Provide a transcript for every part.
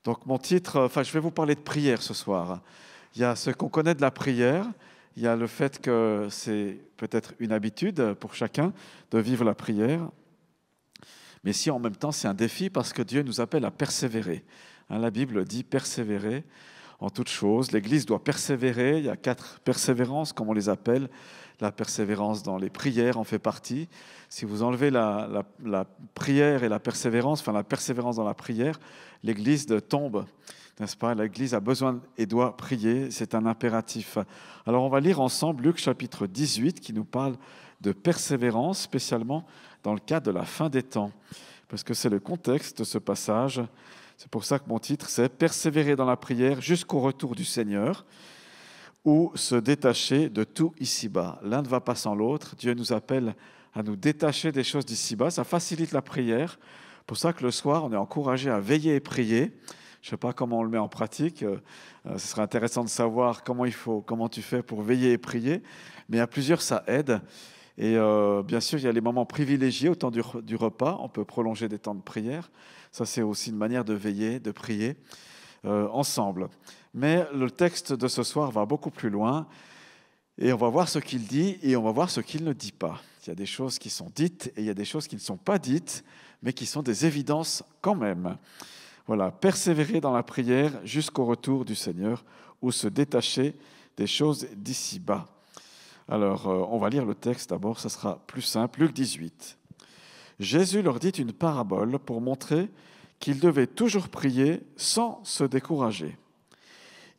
Donc mon titre, je vais vous parler de prière ce soir. Il y a ce qu'on connaît de la prière, il y a le fait que c'est peut-être une habitude pour chacun de vivre la prière, mais si en même temps c'est un défi parce que Dieu nous appelle à persévérer. La Bible dit persévérer en toutes choses. L'Église doit persévérer, il y a 4 persévérances comme on les appelle. La persévérance dans les prières en fait partie. Si vous enlevez la prière et la persévérance dans la prière, l'Église tombe, n'est-ce pas? L'Église a besoin et doit prier, c'est un impératif. Alors on va lire ensemble Luc chapitre 18 qui nous parle de persévérance, spécialement dans le cadre de la fin des temps, parce que c'est le contexte de ce passage. C'est pour ça que mon titre c'est « Persévérer dans la prière jusqu'au retour du Seigneur » ou se détacher de tout ici-bas. L'un ne va pas sans l'autre. Dieu nous appelle à nous détacher des choses d'ici-bas. Ça facilite la prière. C'est pour ça que le soir, on est encouragé à veiller et prier. Je ne sais pas comment on le met en pratique. Ce serait intéressant de savoir comment tu fais pour veiller et prier. Mais à plusieurs, ça aide. Et bien sûr, il y a les moments privilégiés au temps du repas. On peut prolonger des temps de prière. Ça, c'est aussi une manière de veiller, de prier ensemble. Mais le texte de ce soir va beaucoup plus loin et on va voir ce qu'il dit et on va voir ce qu'il ne dit pas. Il y a des choses qui sont dites et il y a des choses qui ne sont pas dites, mais qui sont des évidences quand même. Voilà, persévérer dans la prière jusqu'au retour du Seigneur ou se détacher des choses d'ici-bas. Alors, on va lire le texte d'abord, ça sera plus simple. Luc 18. Jésus leur dit une parabole pour montrer qu'ils devaient toujours prier sans se décourager.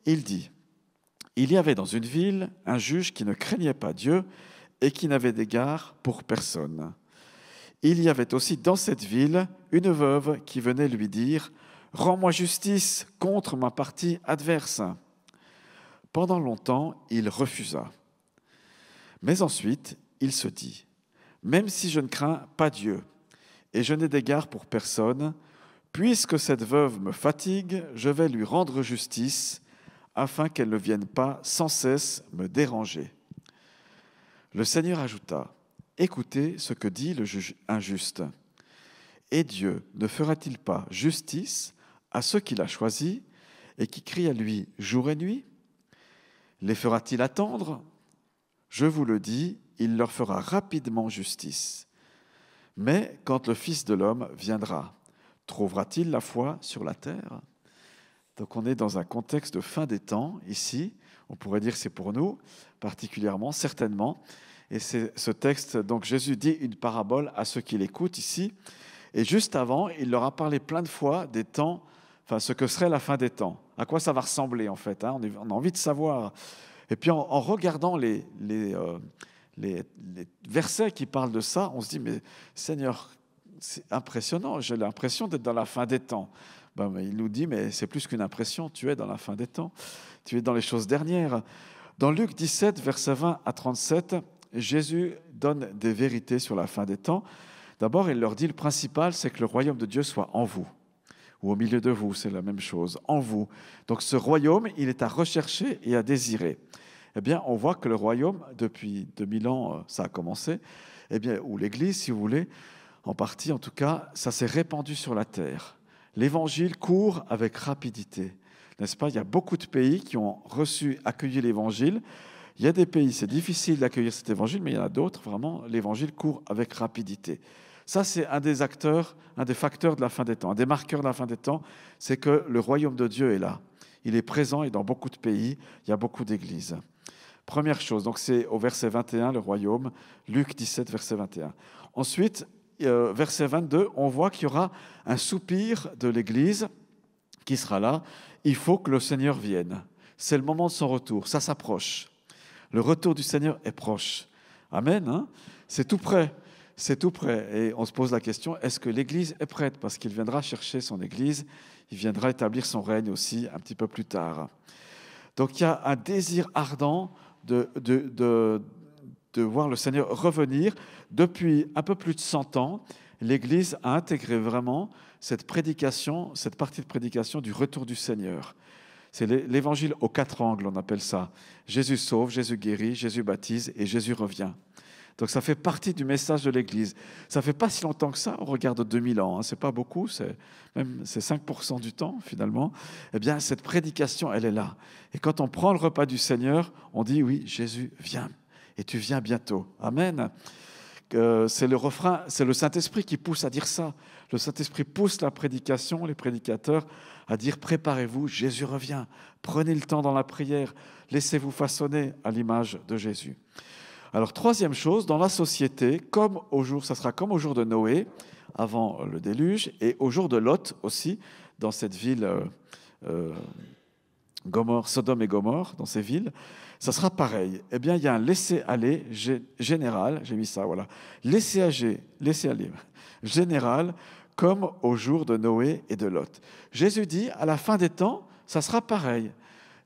Il dit, il y avait dans une ville un juge qui ne craignait pas Dieu et qui n'avait d'égard pour personne. Il y avait aussi dans cette ville une veuve qui venait lui dire, « Rends-moi justice contre ma partie adverse. » Pendant longtemps, il refusa. Mais ensuite, il se dit, « Même si je ne crains pas Dieu et je n'ai d'égard pour personne, puisque cette veuve me fatigue, je vais lui rendre justice, afin qu'elle ne vienne pas sans cesse me déranger. » Le Seigneur ajouta, « Écoutez ce que dit le juge injuste. Et Dieu ne fera-t-il pas justice à ceux qu'il a choisis et qui crient à lui jour et nuit? Les fera-t-il attendre? Je vous le dis, il leur fera rapidement justice. Mais quand le Fils de l'homme viendra, trouvera-t-il la foi sur la terre ?» Donc on est dans un contexte de fin des temps, ici. On pourrait dire que c'est pour nous, particulièrement, certainement. Et c'est ce texte, donc Jésus dit une parabole à ceux qui l'écoutent ici. Et juste avant, il leur a parlé plein de fois des temps, ce que serait la fin des temps. À quoi ça va ressembler, en fait. On a envie de savoir. Et puis en regardant les versets qui parlent de ça, on se dit, mais Seigneur, c'est impressionnant, j'ai l'impression d'être dans la fin des temps. Il nous dit, mais c'est plus qu'une impression, tu es dans la fin des temps, tu es dans les choses dernières. Dans Luc 17, versets 20 à 37, Jésus donne des vérités sur la fin des temps. D'abord, il leur dit, le principal, c'est que le royaume de Dieu soit en vous, ou au milieu de vous, c'est la même chose, en vous. Donc ce royaume, il est à rechercher et à désirer. Eh bien, on voit que le royaume, depuis 2000 ans, ça a commencé, ou l'Église, si vous voulez, en partie en tout cas, ça s'est répandu sur la terre. L'évangile court avec rapidité, n'est-ce pas? Il y a beaucoup de pays qui ont accueilli l'évangile. Il y a des pays, c'est difficile d'accueillir cet évangile, mais il y en a d'autres, vraiment, l'évangile court avec rapidité. Ça, c'est un des facteurs de la fin des temps, un des marqueurs de la fin des temps, c'est que le royaume de Dieu est là. Il est présent et dans beaucoup de pays, il y a beaucoup d'églises. Première chose, donc c'est au verset 21, le royaume, Luc 17, verset 21. Ensuite, verset 22, on voit qu'il y aura un soupir de l'Église qui sera là. Il faut que le Seigneur vienne. C'est le moment de son retour. Ça s'approche. Le retour du Seigneur est proche. Amen. C'est tout près. C'est tout près. Et on se pose la question, est-ce que l'Église est prête? Parce qu'il viendra chercher son Église. Il viendra établir son règne aussi un petit peu plus tard. Donc il y a un désir ardent de voir le Seigneur revenir. Depuis un peu plus de 100 ans, l'Église a intégré vraiment cette prédication, cette partie de prédication du retour du Seigneur. C'est l'évangile aux 4 angles, on appelle ça. Jésus sauve, Jésus guérit, Jésus baptise et Jésus revient. Donc ça fait partie du message de l'Église. Ça fait pas si longtemps que ça, on regarde 2000 ans, hein, c'est pas beaucoup, c'est 5% du temps finalement. Eh bien, cette prédication, elle est là. Et quand on prend le repas du Seigneur, on dit oui, Jésus, viens, et tu viens bientôt. Amen. C'est le refrain, c'est le Saint-Esprit qui pousse à dire ça. Le Saint-Esprit pousse la prédication, les prédicateurs, à dire préparez-vous, Jésus revient. Prenez le temps dans la prière, laissez-vous façonner à l'image de Jésus. Alors, troisième chose, dans la société, ça sera comme au jour de Noé, avant le déluge, et au jour de Lot aussi, dans cette ville Sodome et Gomorrhe, dans ces villes, ça sera pareil. Eh bien, il y a un laisser-aller général, j'ai mis ça, voilà, laisser-aller général, comme au jour de Noé et de Lot. Jésus dit, à la fin des temps, ça sera pareil.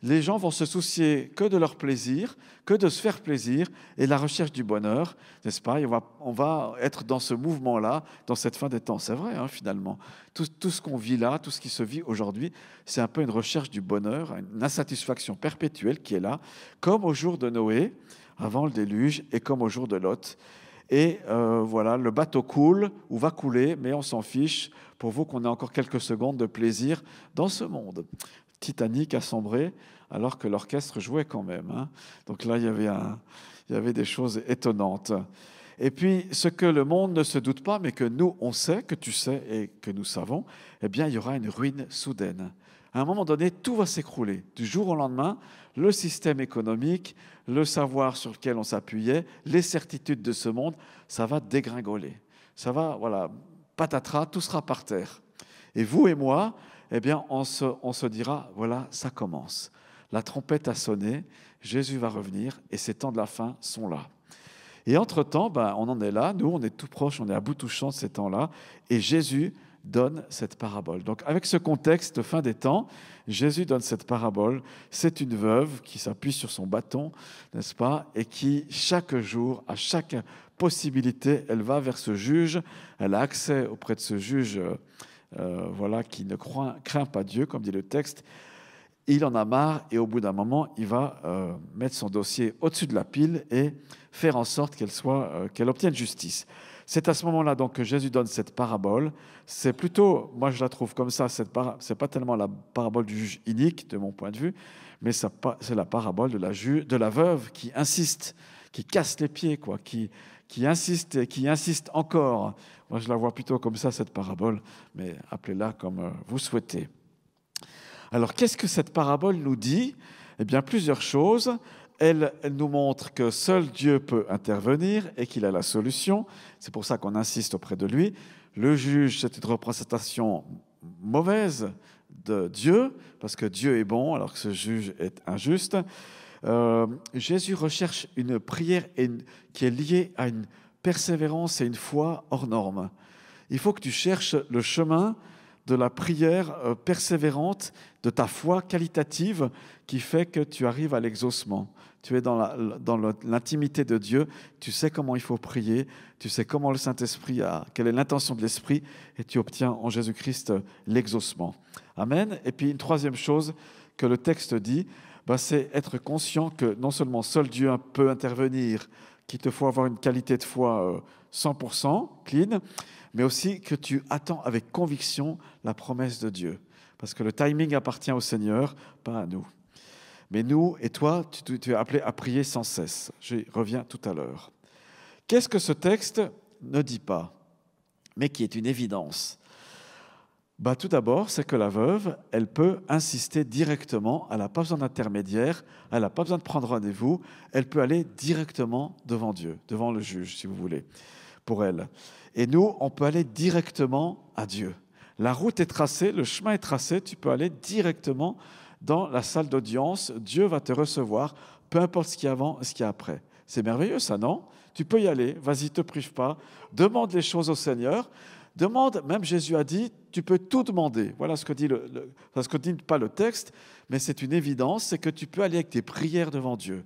Les gens vont se soucier que de leur plaisir, que de se faire plaisir et la recherche du bonheur, n'est-ce pas? On va être dans ce mouvement-là, dans cette fin des temps. C'est vrai, hein, finalement. Tout ce qu'on vit là, tout ce qui se vit aujourd'hui, c'est un peu une recherche du bonheur, une insatisfaction perpétuelle qui est là, comme au jour de Noé, avant le déluge, et comme au jour de Lot. Et voilà, le bateau coule ou va couler, mais on s'en fiche, pourvu qu'on ait encore quelques secondes de plaisir dans ce monde. Titanic a sombré alors que l'orchestre jouait quand même. Hein. Donc là, il y avait des choses étonnantes. Et puis, ce que le monde ne se doute pas, mais que nous, on sait, que tu sais et que nous savons, eh bien, il y aura une ruine soudaine. À un moment donné, tout va s'écrouler. Du jour au lendemain, le système économique, le savoir sur lequel on s'appuyait, les certitudes de ce monde, ça va dégringoler. Ça va, voilà, patatras, tout sera par terre. Et vous et moi, eh bien, on se dira, voilà, ça commence. La trompette a sonné, Jésus va revenir et ces temps de la fin sont là. Et entre-temps, on en est là, nous, on est tout proche, on est à bout touchant de ces temps-là, et Jésus donne cette parabole. Donc, avec ce contexte, fin des temps, Jésus donne cette parabole. C'est une veuve qui s'appuie sur son bâton, n'est-ce pas, et qui, chaque jour, à chaque possibilité, elle va vers ce juge, elle a accès auprès de ce juge voilà, qui ne craint pas Dieu, comme dit le texte. Il en a marre et au bout d'un moment, il va mettre son dossier au-dessus de la pile et faire en sorte qu'elle obtienne justice. C'est à ce moment-là donc que Jésus donne cette parabole. C'est plutôt, moi je la trouve comme ça, c'est pas tellement la parabole du juge inique de mon point de vue, mais c'est la parabole de la veuve qui insiste, qui casse les pieds, quoi, qui insiste et qui insiste encore. Moi, je la vois plutôt comme ça, cette parabole, mais appelez-la comme vous souhaitez. Alors, qu'est-ce que cette parabole nous dit? Eh bien, plusieurs choses. Elle nous montre que seul Dieu peut intervenir et qu'il a la solution. C'est pour ça qu'on insiste auprès de lui. Le juge, c'est une représentation mauvaise de Dieu, parce que Dieu est bon alors que ce juge est injuste. Jésus recherche une prière qui est liée à une persévérance et une foi hors norme. Il faut que tu cherches le chemin de la prière persévérante, de ta foi qualitative qui fait que tu arrives à l'exaucement. Tu es dans l'intimité de Dieu, tu sais comment il faut prier, tu sais comment le Saint-Esprit quelle est l'intention de l'Esprit, et tu obtiens en Jésus-Christ l'exaucement. Amen. Et puis une troisième chose que le texte dit, c'est être conscient que non seulement seul Dieu peut intervenir, qu'il te faut avoir une qualité de foi 100% clean, mais aussi que tu attends avec conviction la promesse de Dieu. Parce que le timing appartient au Seigneur, pas à nous. Mais nous et toi, tu es appelé à prier sans cesse. J'y reviens tout à l'heure. Qu'est-ce que ce texte ne dit pas, mais qui est une évidence? Tout d'abord, c'est que la veuve, elle peut insister directement, elle n'a pas besoin d'intermédiaire, elle n'a pas besoin de prendre rendez-vous, elle peut aller directement devant Dieu, devant le juge, si vous voulez, pour elle. Et nous, on peut aller directement à Dieu. La route est tracée, le chemin est tracé, tu peux aller directement dans la salle d'audience, Dieu va te recevoir, peu importe ce qu'il y a avant et ce qu'il y a après. C'est merveilleux ça, non? Tu peux y aller, vas-y, te prive pas, demande les choses au Seigneur, demande, même Jésus a dit, tu peux tout demander. Voilà ce que dit ce que dit pas le texte, mais c'est une évidence, c'est que tu peux aller avec tes prières devant Dieu.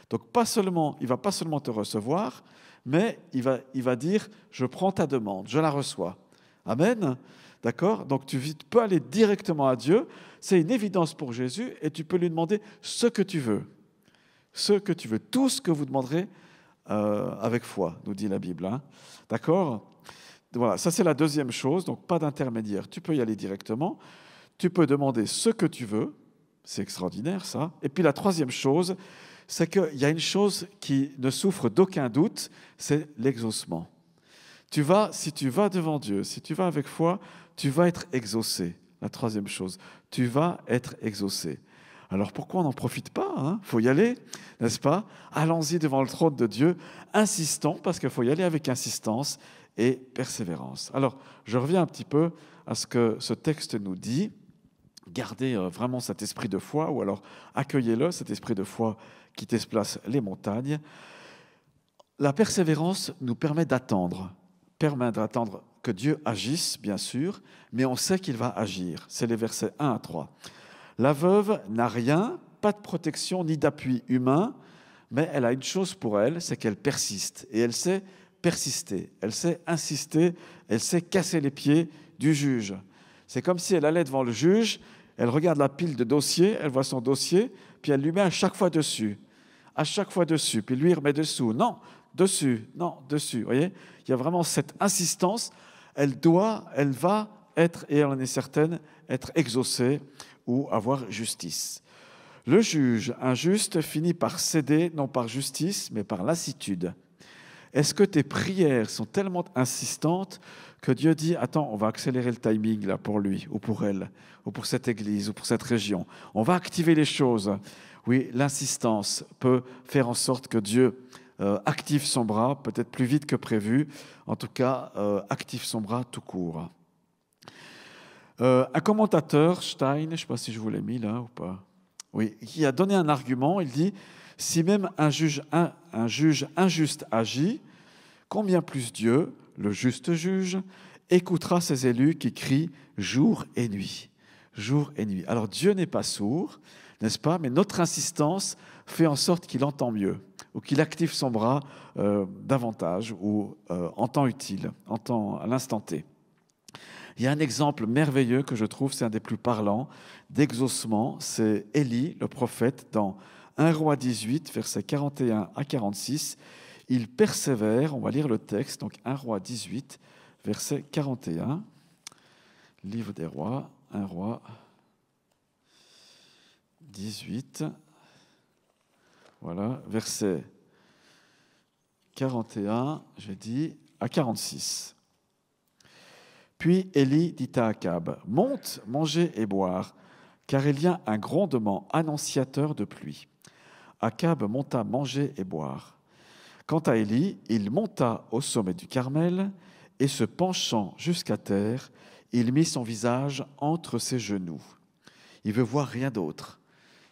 Donc il ne va pas seulement te recevoir, mais il va dire, je prends ta demande, je la reçois. Amen. D'accord? Donc tu peux aller directement à Dieu, c'est une évidence pour Jésus, et tu peux lui demander ce que tu veux. Ce que tu veux, tout ce que vous demanderez avec foi, nous dit la Bible. Hein. D'accord ? Voilà, ça c'est la deuxième chose, donc pas d'intermédiaire. Tu peux y aller directement, tu peux demander ce que tu veux, c'est extraordinaire ça. Et puis la troisième chose, c'est qu'il y a une chose qui ne souffre d'aucun doute, c'est l'exaucement. Si tu vas devant Dieu, si tu vas avec foi, tu vas être exaucé. La troisième chose, tu vas être exaucé. Alors pourquoi on n'en profite pas, hein ? Faut y aller, n'est-ce pas ? Allons-y devant le trône de Dieu, insistons, parce qu'il faut y aller avec insistance et persévérance. Alors, je reviens un petit peu à ce que ce texte nous dit. Gardez vraiment cet esprit de foi, ou alors accueillez-le, cet esprit de foi qui déplace les montagnes. La persévérance nous permet d'attendre que Dieu agisse, bien sûr, mais on sait qu'il va agir. C'est les versets 1 à 3. La veuve n'a rien, pas de protection ni d'appui humain, mais elle a une chose pour elle, c'est qu'elle persiste. Et elle sait persister, elle sait insister, elle sait casser les pieds du juge. C'est comme si elle allait devant le juge, elle regarde la pile de dossiers, elle voit son dossier, puis elle lui met à chaque fois dessus, puis lui remet dessous. Non, dessus. Vous voyez, il y a vraiment cette insistance. Elle va être, et elle en est certaine, être exaucée ou avoir justice. Le juge injuste finit par céder, non par justice, mais par lassitude. Est-ce que tes prières sont tellement insistantes que Dieu dit « Attends, on va accélérer le timing là pour lui, ou pour elle, ou pour cette église, ou pour cette région. On va activer les choses. » Oui, l'insistance peut faire en sorte que Dieu active son bras, peut-être plus vite que prévu, en tout cas, active son bras tout court. Un commentateur, Stein, je ne sais pas si je vous l'ai mis là ou pas, oui, qui a donné un argument, il dit « Si même un juge injuste agit, combien plus Dieu, le juste juge, écoutera ses élus qui crient jour et nuit. » Jour et nuit. Alors Dieu n'est pas sourd, n'est-ce pas ? Mais notre insistance fait en sorte qu'il entend mieux, ou qu'il active son bras davantage, ou en temps utile, à l'instant T. Il y a un exemple merveilleux que je trouve, c'est un des plus parlants, d'exaucement, c'est Élie, le prophète, dans 1 Roi 18, versets 41 à 46. Il persévère, on va lire le texte, donc 1 Roi 18, verset 41, livre des rois, 1 Roi 18, voilà, verset 41, j'ai dit, à 46. Puis Élie dit à Akab, « Monte, manger et boire, car il y a un grondement annonciateur de pluie. » Akab monta manger et boire. Quant à Élie, il monta au sommet du Carmel et se penchant jusqu'à terre, il mit son visage entre ses genoux. Il veut voir rien d'autre.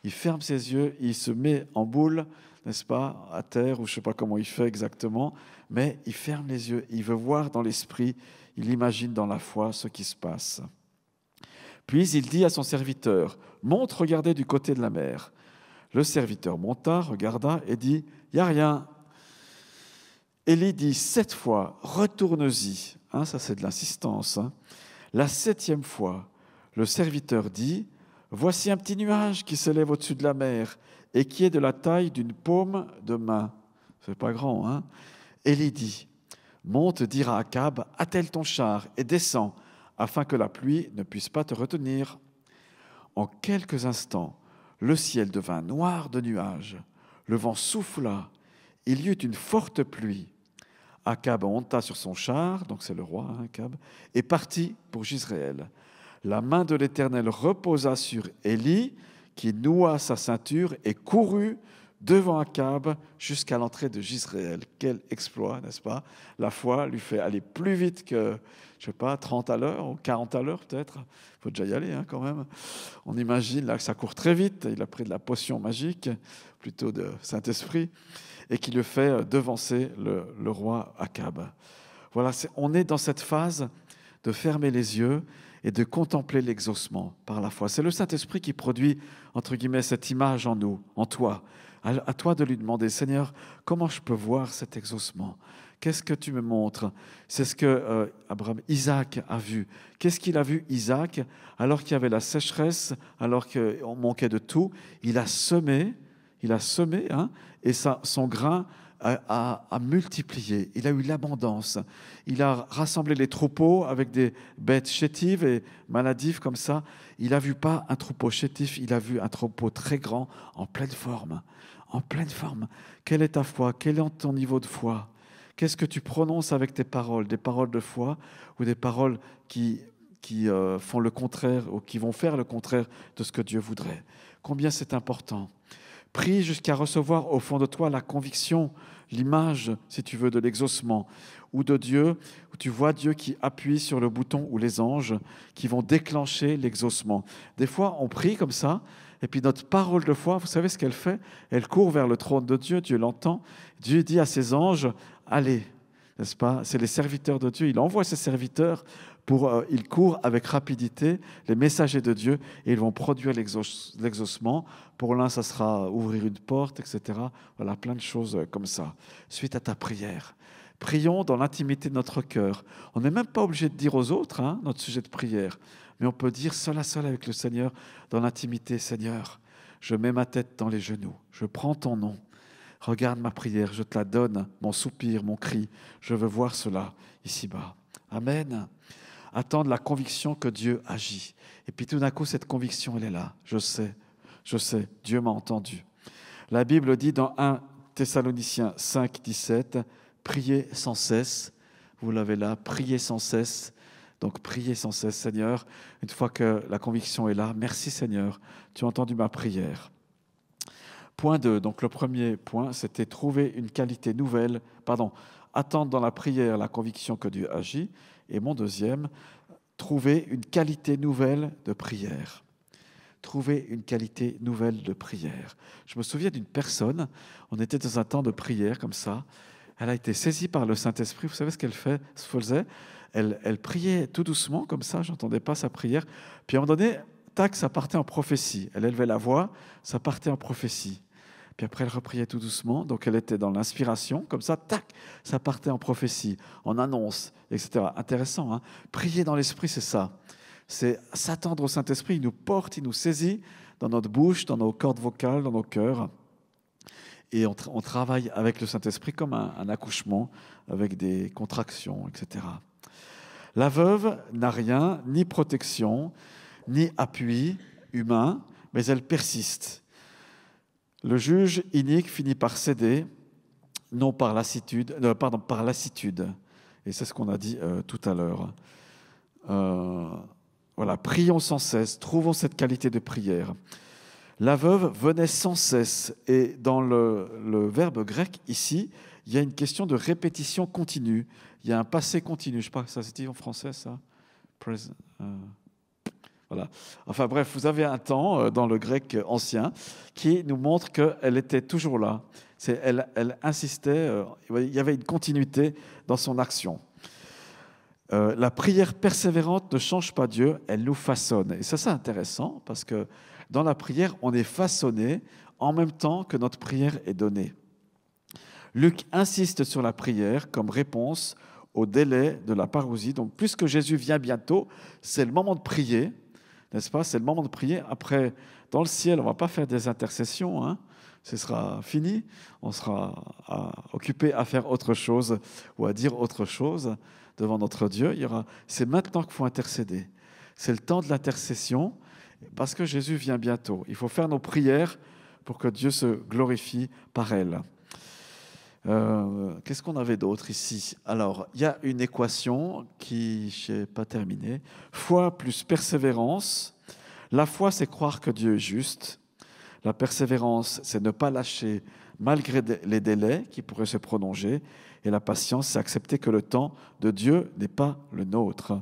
Il ferme ses yeux, il se met en boule, n'est-ce pas, à terre, ou je ne sais pas comment il fait exactement, mais il ferme les yeux, il veut voir dans l'esprit, il imagine dans la foi ce qui se passe. Puis il dit à son serviteur, « Monte regarder du côté de la mer. » Le serviteur monta, regarda et dit, « Il n'y a rien. » Élie dit 7 fois, « Retourne-y. » Ça c'est de l'insistance. La 7e fois, le serviteur dit, « Voici un petit nuage qui s'élève au-dessus de la mer et qui est de la taille d'une paume de main. » C'est pas grand, hein ? Élie dit, « Monte dire à Akab, attelle ton char et descends, afin que la pluie ne puisse pas te retenir. » En quelques instants, le ciel devint noir de nuages, le vent souffla, il y eut une forte pluie. Akab monta sur son char, donc c'est le roi Akab, et partit pour Jizréel. La main de l'Éternel reposa sur Élie, qui noua sa ceinture et courut devant Akab jusqu'à l'entrée de Jizréel. Quel exploit, n'est-ce pas ? La foi lui fait aller plus vite que, je ne sais pas, 30 à l'heure ou 40 à l'heure peut-être. Il faut déjà y aller quand même. On imagine là que ça court très vite. Il a pris de la potion magique, plutôt de Saint-Esprit, et qui le fait devancer le roi Akab. Voilà, on est dans cette phase de fermer les yeux et de contempler l'exaucement par la foi. C'est le Saint-Esprit qui produit, entre guillemets, cette image en nous, en toi. À toi de lui demander, Seigneur, comment je peux voir cet exaucement ? Qu'est-ce que tu me montres ? C'est ce que Isaac a vu. Qu'est-ce qu'il a vu, Isaac, alors qu'il y avait la sécheresse, alors qu'on manquait de tout ? Il a semé, et son grain a multiplié, il a eu l'abondance. Il a rassemblé les troupeaux avec des bêtes chétives et maladives comme ça. Il n'a vu pas un troupeau chétif, il a vu un troupeau très grand, en pleine forme. En pleine forme. Quelle est ta foi? Quel est ton niveau de foi? Qu'est-ce que tu prononces avec tes paroles? Des paroles de foi ou des paroles qui font le contraire ou qui vont faire le contraire de ce que Dieu voudrait? Combien c'est important. Prie jusqu'à recevoir au fond de toi la conviction, l'image, si tu veux, de l'exaucement ou de Dieu, où tu vois Dieu qui appuie sur le bouton ou les anges qui vont déclencher l'exaucement. Des fois, on prie comme ça, et puis notre parole de foi, vous savez ce qu'elle fait? Elle court vers le trône de Dieu, Dieu l'entend. Dieu dit à ses anges, allez, n'est-ce pas? C'est les serviteurs de Dieu, il envoie ses serviteurs ils courent avec rapidité, les messagers de Dieu, et ils vont produire l'exaucement. Pour l'un, ça sera ouvrir une porte, etc. Voilà, plein de choses comme ça, suite à ta prière. Prions dans l'intimité de notre cœur. On n'est même pas obligé de dire aux autres notre sujet de prière, mais on peut dire seul à seul avec le Seigneur, dans l'intimité, Seigneur, je mets ma tête dans les genoux, je prends ton nom, regarde ma prière, je te la donne, mon soupir, mon cri, je veux voir cela ici-bas. Amen. Attendre la conviction que Dieu agit. Et puis tout d'un coup, cette conviction, elle est là. Je sais, Dieu m'a entendu. La Bible dit dans 1 Thessaloniciens 5, 17, priez sans cesse. Vous l'avez là, priez sans cesse. Donc priez sans cesse, Seigneur. Une fois que la conviction est là, merci Seigneur, tu as entendu ma prière. Point 2, donc le premier point, c'était trouver une qualité nouvelle, attendre dans la prière la conviction que Dieu agit. Et mon deuxième, trouver une qualité nouvelle de prière. Trouver une qualité nouvelle de prière. Je me souviens d'une personne, on était dans un temps de prière comme ça, elle a été saisie par le Saint-Esprit, vous savez ce qu'elle faisait? Elle priait tout doucement comme ça, je n'entendais pas sa prière, puis à un moment donné, tac, ça partait en prophétie. Elle élevait la voix, ça partait en prophétie. Puis après, elle repriait tout doucement. Donc, elle était dans l'inspiration. Comme ça, tac, ça partait en prophétie, en annonce, etc. Intéressant, hein? Prier dans l'esprit, c'est ça. C'est s'attendre au Saint-Esprit. Il nous porte, il nous saisit dans notre bouche, dans nos cordes vocales, dans nos cœurs. Et on travaille avec le Saint-Esprit comme un accouchement, avec des contractions, etc. La veuve n'a rien, ni protection, ni appui humain, mais elle persiste. Le juge inique finit par céder, non par lassitude, par lassitude. Et c'est ce qu'on a dit tout à l'heure. Voilà, prions sans cesse, trouvons cette qualité de prière. La veuve venait sans cesse. Et dans le verbe grec, ici, il y a une question de répétition continue. Il y a un passé continu. Je ne sais pas si ça se dit en français, ça. Voilà. Enfin bref, vous avez un temps dans le grec ancien qui nous montre qu'elle était toujours là. Elle insistait, il y avait une continuité dans son action. La prière persévérante ne change pas Dieu, elle nous façonne. Et ça, c'est intéressant parce que dans la prière, on est façonné en même temps que notre prière est donnée. Luc insiste sur la prière comme réponse au délai de la parousie. Donc, puisque Jésus vient bientôt, c'est le moment de prier. N'est-ce pas? C'est le moment de prier. Après, dans le ciel, on ne va pas faire des intercessions. Ce sera fini. On sera occupé à faire autre chose ou à dire autre chose devant notre Dieu. C'est maintenant qu'il faut intercéder. C'est le temps de l'intercession parce que Jésus vient bientôt. Il faut faire nos prières pour que Dieu se glorifie par elles. Qu'est-ce qu'on avait d'autre ici? Alors, il y a une équation qui, je n'ai pas terminée. Foi plus persévérance. La foi, c'est croire que Dieu est juste. La persévérance, c'est ne pas lâcher malgré les délais qui pourraient se prolonger. Et la patience, c'est accepter que le temps de Dieu n'est pas le nôtre.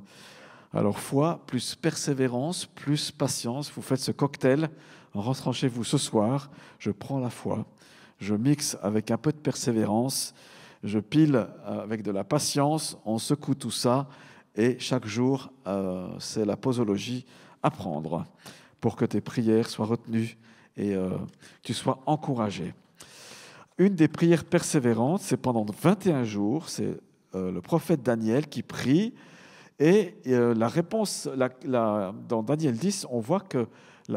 Alors, foi plus persévérance plus patience. Vous faites ce cocktail en rentrant chez vous ce soir. Je prends la foi. Je mixe avec un peu de persévérance, je pile avec de la patience, on secoue tout ça et chaque jour, c'est la posologie à prendre pour que tes prières soient retenues et que tu sois encouragé. Une des prières persévérantes, c'est pendant 21 jours, c'est le prophète Daniel qui prie et la réponse, dans Daniel 10, on voit que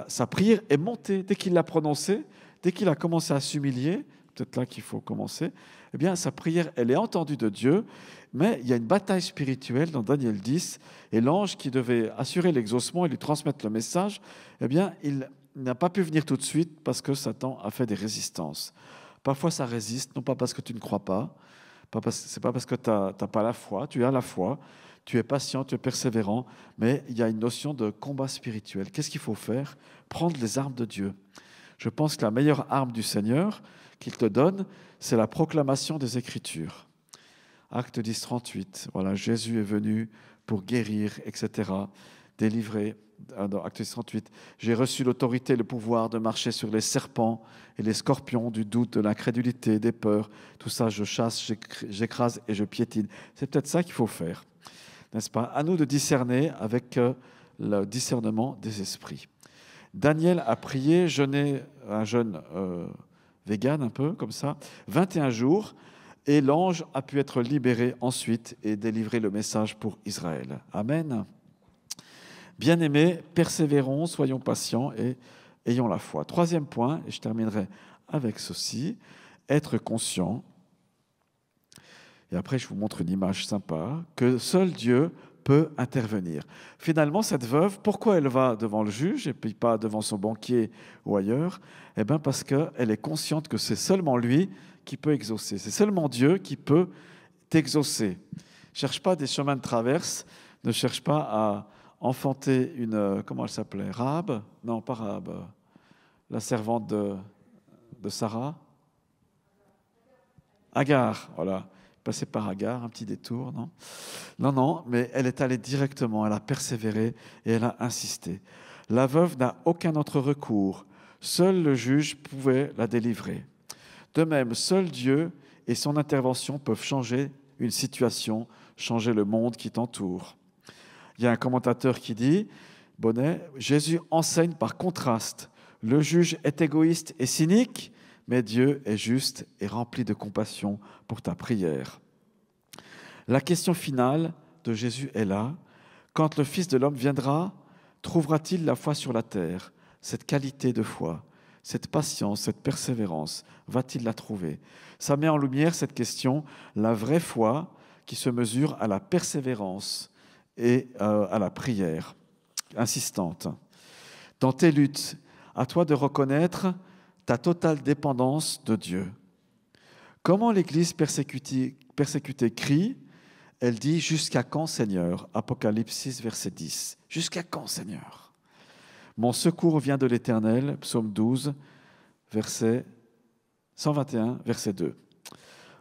sa prière est montée dès qu'il l'a prononcée. Dès qu'il a commencé à s'humilier, peut-être là qu'il faut commencer, eh bien, sa prière, elle est entendue de Dieu, mais il y a une bataille spirituelle dans Daniel 10, et l'ange qui devait assurer l'exaucement et lui transmettre le message, eh bien, il n'a pas pu venir tout de suite parce que Satan a fait des résistances. Parfois, ça résiste, non pas parce que tu ne crois pas, ce n'est pas parce que tu n'as pas la foi, tu as la foi, tu es patient, tu es persévérant, mais il y a une notion de combat spirituel. Qu'est-ce qu'il faut faire? Prendre les armes de Dieu. Je pense que la meilleure arme du Seigneur qu'il te donne, c'est la proclamation des Écritures. Acte 10, 38, voilà, Jésus est venu pour guérir, etc., délivrer. Dans Acte 10, 38, j'ai reçu l'autorité et le pouvoir de marcher sur les serpents et les scorpions du doute, de l'incrédulité, des peurs. Tout ça, je chasse, j'écrase et je piétine. C'est peut-être ça qu'il faut faire, n'est-ce pas? À nous de discerner avec le discernement des esprits. Daniel a prié, jeûné, un jeûne vegan un peu comme ça, 21 jours, et l'ange a pu être libéré ensuite et délivrer le message pour Israël. Amen. Bien-aimés, persévérons, soyons patients et ayons la foi. Troisième point, et je terminerai avec ceci, être conscient, et après je vous montre une image sympa, que seul Dieu peut intervenir. Finalement, cette veuve, pourquoi elle va devant le juge et puis pas devant son banquier ou ailleurs? Eh bien parce qu'elle est consciente que c'est seulement lui qui peut exaucer. C'est seulement Dieu qui peut t'exaucer. Ne cherche pas des chemins de traverse, ne cherche pas à enfanter une, comment elle s'appelait, Rahab? Non, pas Rahab, la servante de Sarah. Agar, voilà. Passée par Agar, un petit détour, non? Non, mais elle est allée directement, elle a persévéré et elle a insisté. La veuve n'a aucun autre recours. Seul le juge pouvait la délivrer. De même, seul Dieu et son intervention peuvent changer une situation, changer le monde qui t'entoure. Il y a un commentateur qui dit, Bonnet, Jésus enseigne par contraste. Le juge est égoïste et cynique, mais Dieu est juste et rempli de compassion pour ta prière. La question finale de Jésus est là. Quand le Fils de l'homme viendra, trouvera-t-il la foi sur la terre? Cette qualité de foi, cette patience, cette persévérance, va-t-il la trouver? Ça met en lumière cette question, la vraie foi qui se mesure à la persévérance et à la prière insistante. Dans tes luttes, à toi de reconnaître ta totale dépendance de Dieu. Comment l'Église persécutée crie? Elle dit « Jusqu'à quand, Seigneur ?» Apocalypse 6, verset 10. « Jusqu'à quand, Seigneur ?» Mon secours vient de l'Éternel, psaume 12, verset 121, verset 2.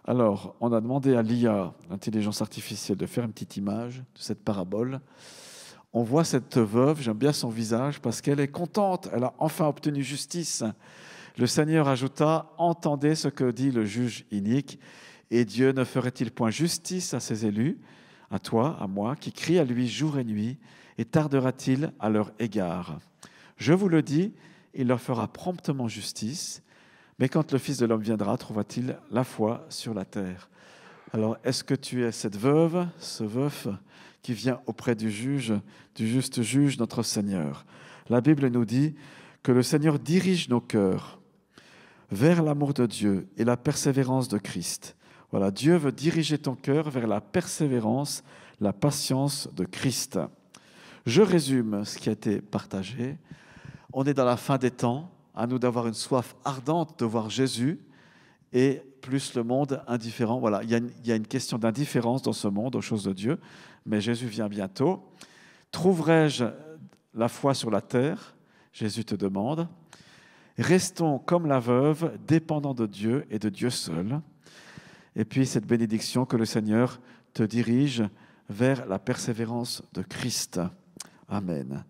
Alors, on a demandé à l'IA, l'intelligence artificielle, de faire une petite image de cette parabole. On voit cette veuve, j'aime bien son visage, parce qu'elle est contente, elle a enfin obtenu justice. Le Seigneur ajouta, « Entendez ce que dit le juge inique, et Dieu ne ferait-il point justice à ses élus, à toi, à moi, qui crient à lui jour et nuit, et tardera-t-il à leur égard? Je vous le dis, il leur fera promptement justice, mais quand le Fils de l'homme viendra, trouvera-t-il la foi sur la terre? » Alors, est-ce que tu es cette veuve, ce veuf, qui vient auprès du juge, du juste juge, notre Seigneur? La Bible nous dit que le Seigneur dirige nos cœurs vers l'amour de Dieu et la persévérance de Christ. Voilà, Dieu veut diriger ton cœur vers la persévérance, la patience de Christ. Je résume ce qui a été partagé. On est dans la fin des temps, à nous d'avoir une soif ardente de voir Jésus et plus le monde indifférent. Voilà, il y a une question d'indifférence dans ce monde aux choses de Dieu, mais Jésus vient bientôt. Trouverai-je la foi sur la terre? Jésus te demande. Restons comme la veuve, dépendants de Dieu et de Dieu seul. Et puis cette bénédiction que le Seigneur te dirige vers la persévérance de Christ. Amen.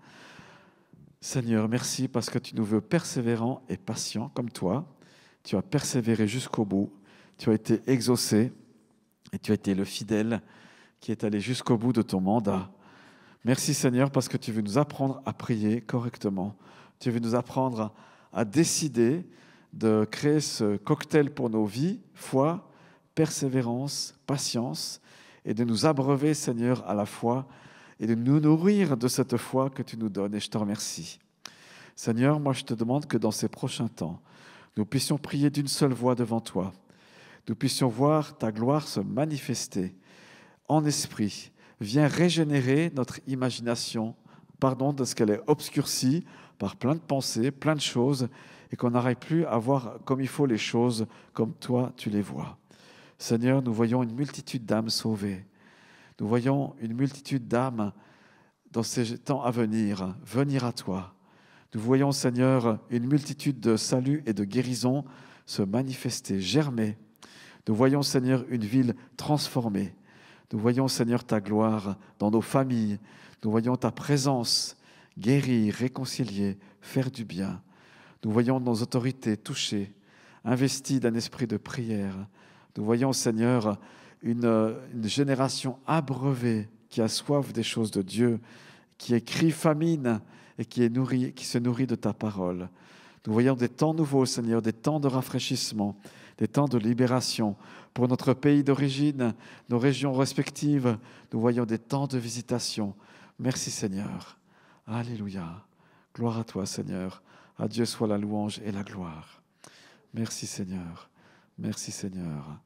Seigneur, merci parce que tu nous veux persévérants et patients comme toi. Tu as persévéré jusqu'au bout. Tu as été exaucé et tu as été le fidèle qui est allé jusqu'au bout de ton mandat. Merci Seigneur parce que tu veux nous apprendre à prier correctement. Tu veux nous apprendre à décider de créer ce cocktail pour nos vies, foi, persévérance, patience, et de nous abreuver, Seigneur, à la foi, et de nous nourrir de cette foi que tu nous donnes. Et je te remercie. Seigneur, moi je te demande que dans ces prochains temps, nous puissions prier d'une seule voix devant toi, nous puissions voir ta gloire se manifester en esprit. Viens régénérer notre imagination, pardon, de ce qu'elle est obscurcie par plein de pensées, plein de choses, et qu'on n'arrive plus à voir comme il faut les choses, comme toi tu les vois. Seigneur, nous voyons une multitude d'âmes sauvées. Nous voyons une multitude d'âmes dans ces temps à venir à toi. Nous voyons, Seigneur, une multitude de saluts et de guérisons se manifester, germer. Nous voyons, Seigneur, une ville transformée. Nous voyons, Seigneur, ta gloire dans nos familles. Nous voyons ta présence guérir, réconcilier, faire du bien. Nous voyons nos autorités touchées, investies d'un esprit de prière. Nous voyons, Seigneur, une génération abreuvée qui a soif des choses de Dieu, qui crie famine et qui se nourrit de ta parole. Nous voyons des temps nouveaux, Seigneur, des temps de rafraîchissement, des temps de libération. Pour notre pays d'origine, nos régions respectives, nous voyons des temps de visitation. Merci, Seigneur. Alléluia. Gloire à toi, Seigneur. À Dieu soit la louange et la gloire. Merci, Seigneur. Merci, Seigneur.